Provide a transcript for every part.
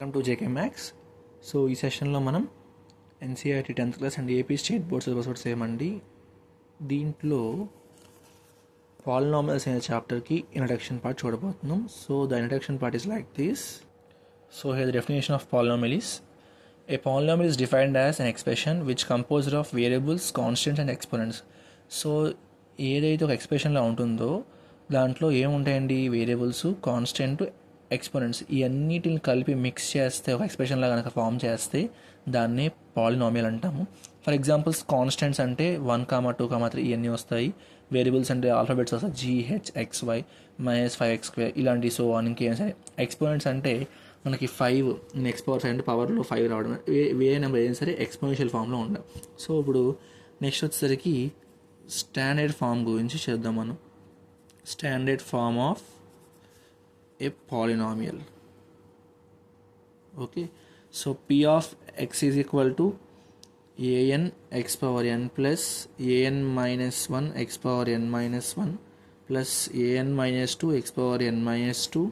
Welcome to JK maths. So ఈ సెషన్లో మనం NCERT 10th class and AP state board syllabus ఒకటి చేయమండి. దీంట్లో పాలినామియల్స్ అనే చాప్టర్కి ఇంట్రడక్షన్ పార్ట్ చూడబోతున్నాం. So the introduction part is like this. So here the definition of polynomial is a polynomial is defined as an expression which composed of variables, constants and exponents. So ఏదైతే ఒక ఎక్స్ప్రెషన్లో ఉంటుందో దాంట్లో ఏముంటాయండి? Variables, constant, exponents ఇవన్నిటిని కలిపి mix చేస్తే ఒక ఎక్స్ప్రెషన్లా కనుక form చేస్తే దాన్ని పాలినామియల్ అంటాము. ఫర్ ఎగ్జాంపుల్స్ కాన్స్టెంట్స్ అంటే 1, 2, 3 ఇవన్నీ వస్తాయి. వేరియబుల్స్ అంటే ఆల్ఫాబెట్స్ వస్తాయి, GHXY -5x², ఇలాంటి సో ఆన్ ఇంకేం సరే. ఎక్స్పోనెంట్స్ అంటే మనకి 5 x⁵ అంటే పవర్లో 5 రావడం, వేరే నెంబర్ ఏదైనా సరే ఎక్స్పోనెన్షియల్ ఫామ్లో ఉండవు. సో ఇప్పుడు నెక్స్ట్ వచ్చేసరికి స్టాండర్డ్ ఫామ్ గురించి చేద్దాం మనం. Standard form of a polynomial. Okay, so p of x is equal to an x power n plus an minus 1 x power n minus 1 plus an minus 2 x power n minus 2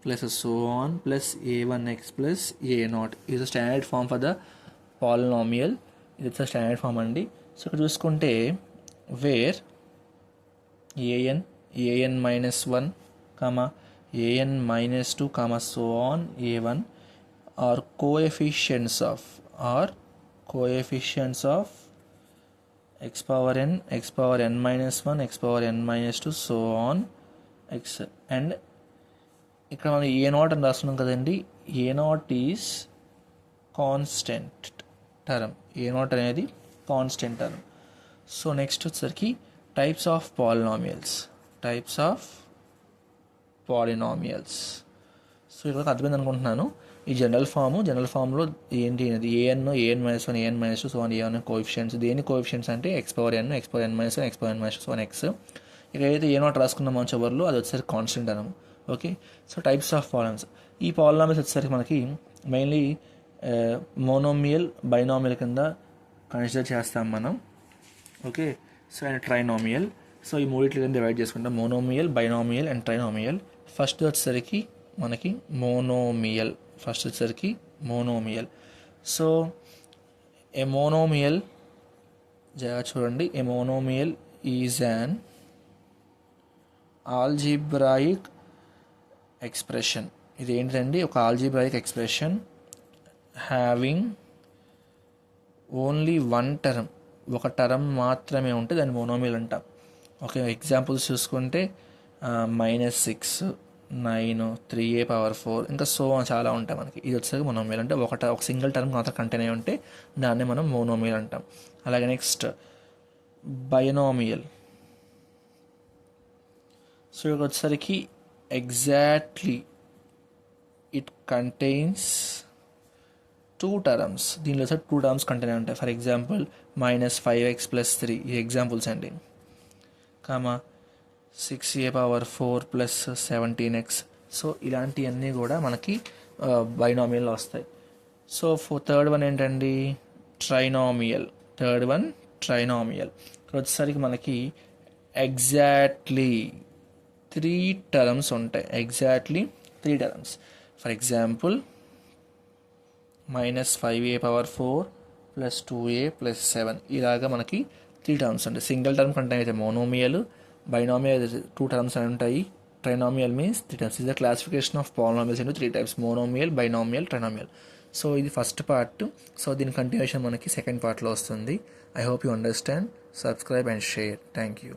plus so on plus a1x plus a0 is a standard form for the polynomial. It's a standard form andi. So ఇక్కడ చూసుకుంటే where an minus 1 comma an minus 2 comma so on a1 are coefficients of x power n minus 1 x power n minus 2 so on x. And ఇక్కడ మనం a0 అని రాస్తున్నాం కదండి. a0 is constant term. a0 అనేది constant term. So next వచ్చేసరికి types of polynomials. So ఇక్కడ అర్థమైంది అనుకుంటున్నాను. ఈ జనరల్ ఫామ్లో ఏంటి అనేది an -1 an -2 so an coefficients. దేని కోఎఫిషియెంట్స్ అంటే x power n x power n -1 x power n -2 so x. ఇక్కడ ఏదైతే a0 రాసుకున్నామో చివరిలో అది వచ్చేసరికి కాన్స్టెంట్ అనము. Okay, so types of polynomials. ఈ పాలినామియల్స్ వచ్చేసరికి మనకి మెయిన్లీ మోనోమియల్, బైనామియల్ కింద కన్సిడర్ చేస్తాం మనం. Okay, so and trinomial. So ఈ మూడిట్ల కింద డివైడ్ చేసుకుంటాం, monomial, binomial and trinomial. First వచ్చేసరికి మనకి మోనోమియల్. సో ఏ మోనోమియల్ చూడండి, a monomial is an algebraic expression. ఇది ఏంటండి? ఒక algebraic expression having only one term, ఒక టర్మ్ మాత్రమే ఉంటే దాన్ని మోనోమియల్ అంటాం. ఓకే, ఎగ్జాంపుల్స్ చూసుకుంటే -6, 9, 3a⁴ ఇంకా సో చాలా ఉంటాయి మనకి. ఇది వచ్చేసరికి మోనోమియల్ అంటే ఒక సింగిల్ టర్మ్ మాత్రం కంటైన్ అయి ఉంటే దాన్ని మనం మోనోమియల్ అంటాం. అలాగే నెక్స్ట్ బైనామియల్. సో ఇక్కడ వచ్చేసరికి ఎగ్జాక్ట్లీ ఇట్ కంటైన్స్ 2 టర్మ్స్. దీనిలో సార్ 2 టర్మ్స్ కంటైన్ అయి ఉంటాయి. ఫర్ ఎగ్జాంపుల్ -5x + 3 ఈ ఎగ్జాంపుల్స్ అండి, 6a⁴ + 17x. సో ఇలాంటివన్నీ కూడా మనకి బైనామియల్లో వస్తాయి. సో థర్డ్ వన్ ఏంటండి? ట్రైనామియల్. ఇక్కడ వచ్చేసరికి మనకి ఎగ్జాక్ట్లీ 3 టర్మ్స్ ఉంటాయి. ఫర్ ఎగ్జాంపుల్ -5a⁴ + 2a + 7 ఇలాగా మనకి 3 టర్మ్స్ ఉంటాయి. సింగిల్ టర్మ్ కంటే అయితే మోనోమియల్, బైనామియల్ 2 టర్మ్స్ అని ఉంటాయి, ట్రైనామియల్ మీన్స్ 3 టర్మ్స్. ఇది the classification of polynomials into 3 types: monomial, binomial, trinomial. So ఇది ఫస్ట్ పార్ట్. సో దీని కంటిన్యూషన్ మనకి సెకండ్ పార్ట్లో వస్తుంది. I hope you understand. Subscribe and share. Thank you.